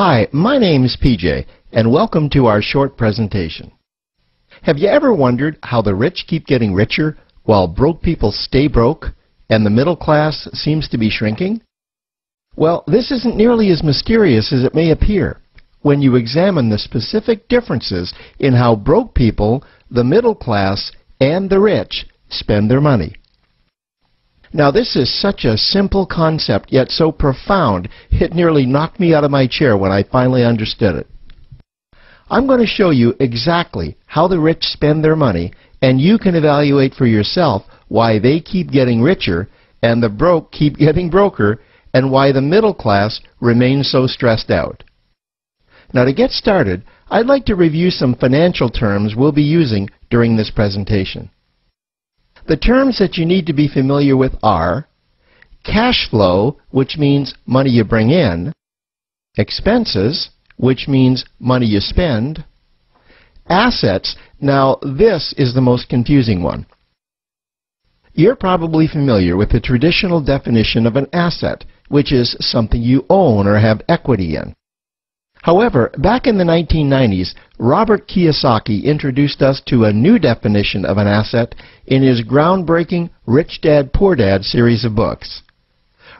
Hi, my name is PJ, and welcome to our short presentation. Have you ever wondered how the rich keep getting richer while broke people stay broke and the middle class seems to be shrinking? Well, this isn't nearly as mysterious as it may appear when you examine the specific differences in how broke people, the middle class, and the rich spend their money. Now, this is such a simple concept, yet so profound, it nearly knocked me out of my chair when I finally understood it. I'm going to show you exactly how the rich spend their money, and you can evaluate for yourself why they keep getting richer and the broke keep getting broker, and why the middle class remains so stressed out. Now, to get started, I'd like to review some financial terms we'll be using during this presentation. The terms that you need to be familiar with are cash flow, which means money you bring in, expenses, which means money you spend, assets. Now, this is the most confusing one. You're probably familiar with the traditional definition of an asset, which is something you own or have equity in. However, back in the 1990s, Robert Kiyosaki introduced us to a new definition of an asset in his groundbreaking Rich Dad, Poor Dad series of books.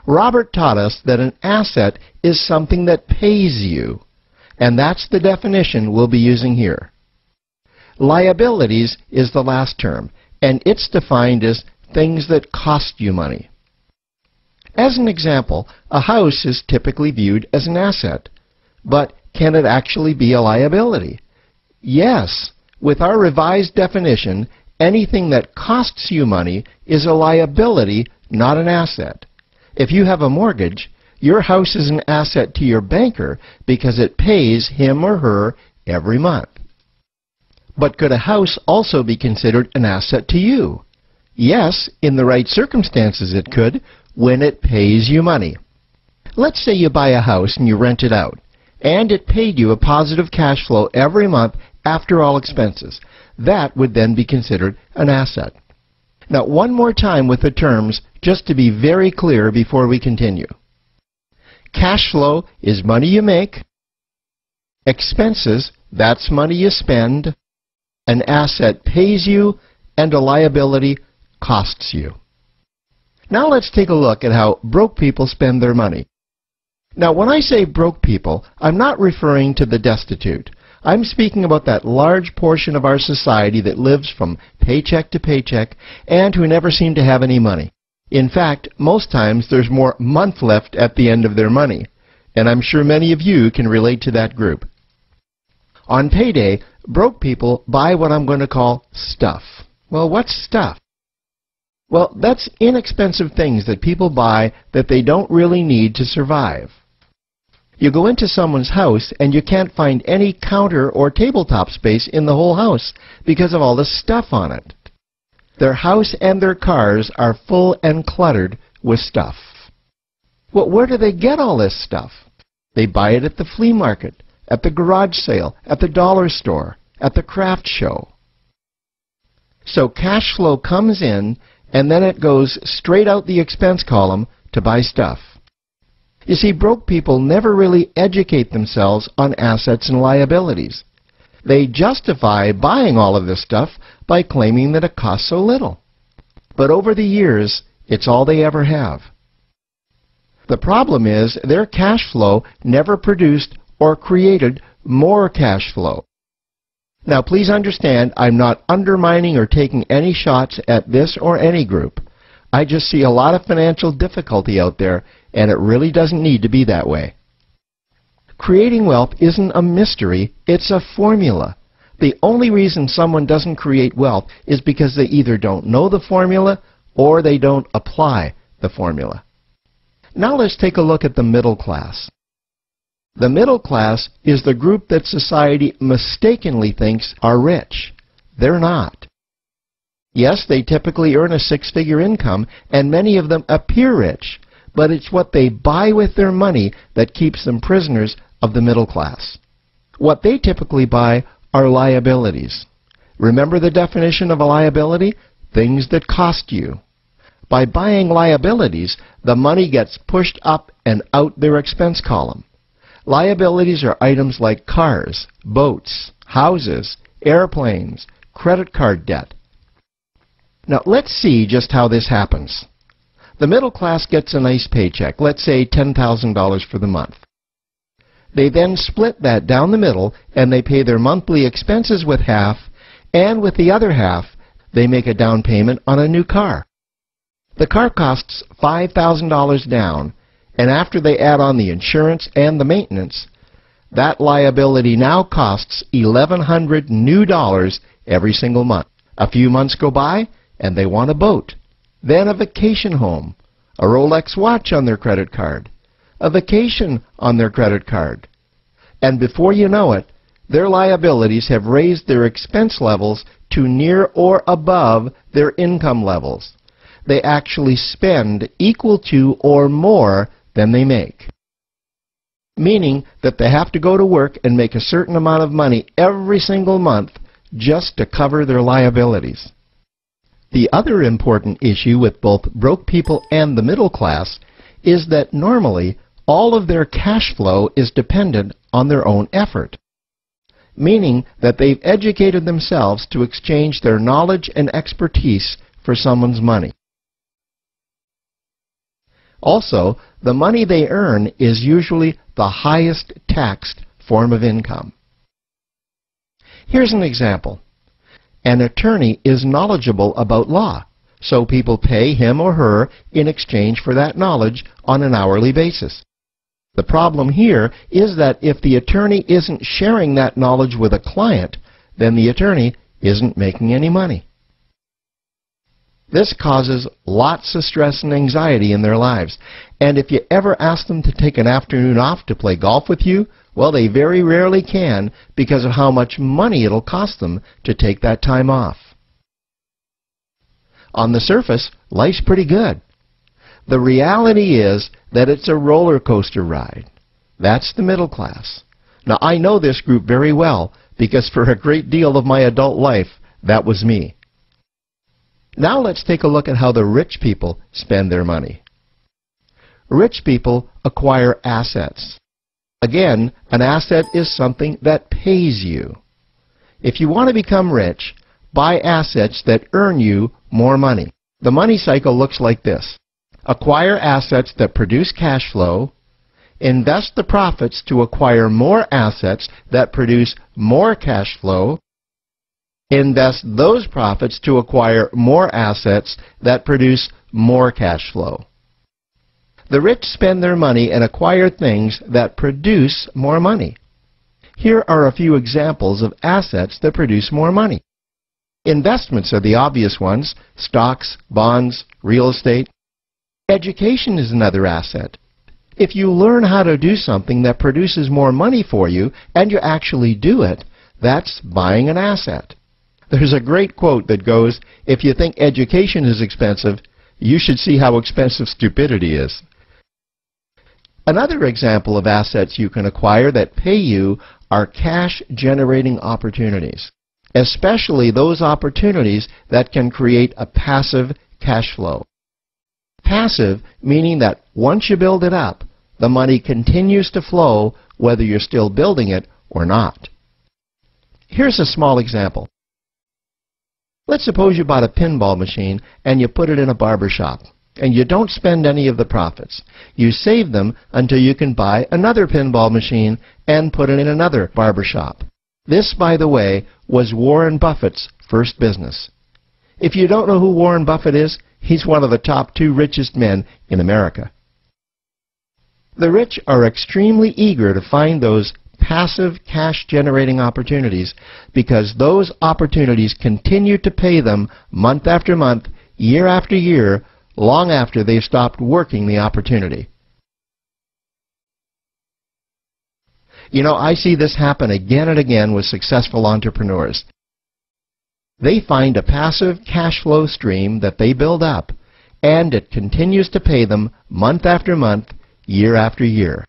Robert taught us that an asset is something that pays you, and that's the definition we'll be using here. Liabilities is the last term, and it's defined as things that cost you money. As an example, a house is typically viewed as an asset. But can it actually be a liability? Yes. With our revised definition, anything that costs you money is a liability, not an asset. If you have a mortgage, your house is an asset to your banker because it pays him or her every month. But could a house also be considered an asset to you? Yes, in the right circumstances it could, when it pays you money. Let's say you buy a house and you rent it out, and it paid you a positive cash flow every month after all expenses. That would then be considered an asset. Now, one more time with the terms, just to be very clear before we continue. Cash flow is money you make. Expenses, that's money you spend. An asset pays you, and a liability costs you. Now let's take a look at how broke people spend their money. Now, when I say broke people, I'm not referring to the destitute. I'm speaking about that large portion of our society that lives from paycheck to paycheck and who never seem to have any money. In fact, most times there's more month left at the end of their money, and I'm sure many of you can relate to that group. On payday, broke people buy what I'm going to call stuff. Well, what's stuff? Well, that's inexpensive things that people buy that they don't really need to survive. You go into someone's house and you can't find any counter or tabletop space in the whole house because of all the stuff on it. Their house and their cars are full and cluttered with stuff. Well, where do they get all this stuff? They buy it at the flea market, at the garage sale, at the dollar store, at the craft show. So cash flow comes in, and then it goes straight out the expense column to buy stuff. You see, broke people never really educate themselves on assets and liabilities. They justify buying all of this stuff by claiming that it costs so little. But over the years, it's all they ever have. The problem is their cash flow never produced or created more cash flow. Now, please understand, I'm not undermining or taking any shots at this or any group. I just see a lot of financial difficulty out there, and it really doesn't need to be that way. Creating wealth isn't a mystery, it's a formula. The only reason someone doesn't create wealth is because they either don't know the formula or they don't apply the formula. Now let's take a look at the middle class. The middle class is the group that society mistakenly thinks are rich. They're not. Yes, they typically earn a six-figure income, and many of them appear rich, but it's what they buy with their money that keeps them prisoners of the middle class. What they typically buy are liabilities. Remember the definition of a liability? Things that cost you. By buying liabilities, the money gets pushed up and out their expense column. Liabilities are items like cars, boats, houses, airplanes, credit card debt. Now let's see just how this happens. The middle class gets a nice paycheck, let's say $10,000 for the month. They then split that down the middle and they pay their monthly expenses with half, and with the other half, they make a down payment on a new car. The car costs $5,000 down, and after they add on the insurance and the maintenance, that liability now costs $1,100 new every single month. A few months go by, and they want a boat, then a vacation home, a Rolex watch on their credit card, a vacation on their credit card. And before you know it, their liabilities have raised their expense levels to near or above their income levels. They actually spend equal to or more than they make. Meaning that they have to go to work and make a certain amount of money every single month just to cover their liabilities. The other important issue with both broke people and the middle class is that normally all of their cash flow is dependent on their own effort. Meaning that they've educated themselves to exchange their knowledge and expertise for someone's money. Also, the money they earn is usually the highest taxed form of income. Here's an example. An attorney is knowledgeable about law, so people pay him or her in exchange for that knowledge on an hourly basis. The problem here is that if the attorney isn't sharing that knowledge with a client, then the attorney isn't making any money. This causes lots of stress and anxiety in their lives. And if you ever ask them to take an afternoon off to play golf with you, well, they very rarely can because of how much money it'll cost them to take that time off. On the surface, life's pretty good. The reality is that it's a roller coaster ride. That's the middle class. Now, I know this group very well because for a great deal of my adult life, that was me. Now let's take a look at how the rich people spend their money. Rich people acquire assets. Again, an asset is something that pays you. If you want to become rich, buy assets that earn you more money. The money cycle looks like this. Acquire assets that produce cash flow, invest the profits to acquire more assets that produce more cash flow, invest those profits to acquire more assets that produce more cash flow. The rich spend their money and acquire things that produce more money. Here are a few examples of assets that produce more money. Investments are the obvious ones: stocks, bonds, real estate. Education is another asset. If you learn how to do something that produces more money for you and you actually do it, that's buying an asset. There's a great quote that goes, "If you think education is expensive, you should see how expensive stupidity is." Another example of assets you can acquire that pay you are cash-generating opportunities, especially those opportunities that can create a passive cash flow. Passive meaning that once you build it up, the money continues to flow whether you're still building it or not. Here's a small example. Let's suppose you bought a pinball machine and you put it in a barber shop, and you don't spend any of the profits. You save them until you can buy another pinball machine and put it in another barber shop. This, by the way, was Warren Buffett's first business. If you don't know who Warren Buffett is, he's one of the top 2 richest men in America. The rich are extremely eager to find those passive cash-generating opportunities because those opportunities continue to pay them month after month, year after year, long after they've stopped working the opportunity. You know, I see this happen again and again with successful entrepreneurs. They find a passive cash flow stream that they build up, and it continues to pay them month after month, year after year.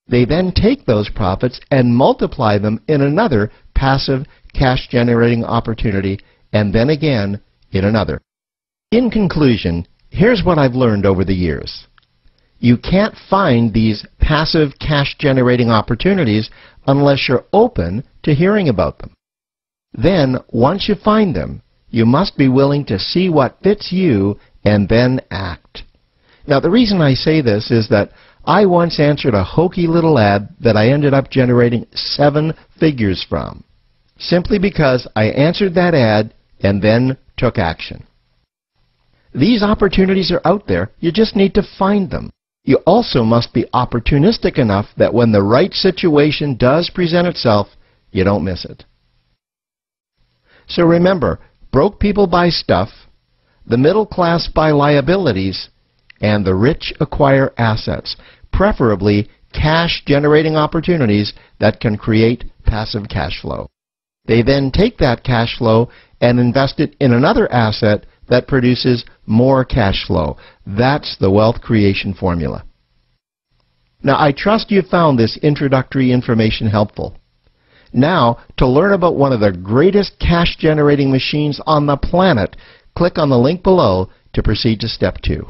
They then take those profits and multiply them in another passive cash-generating opportunity, and then again in another. In conclusion, here's what I've learned over the years. You can't find these passive cash-generating opportunities unless you're open to hearing about them. Then, once you find them, you must be willing to see what fits you and then act. Now, the reason I say this is that I once answered a hokey little ad that I ended up generating 7 figures from, simply because I answered that ad and then took action. These opportunities are out there. You just need to find them. You also must be opportunistic enough that when the right situation does present itself, you don't miss it. So remember, broke people buy stuff, the middle class buy liabilities, and the rich acquire assets, preferably cash-generating opportunities that can create passive cash flow. They then take that cash flow and invest it in another asset that produces more cash flow. That's the wealth creation formula. Now, I trust you found this introductory information helpful. Now, to learn about one of the greatest cash-generating machines on the planet, click on the link below to proceed to step 2.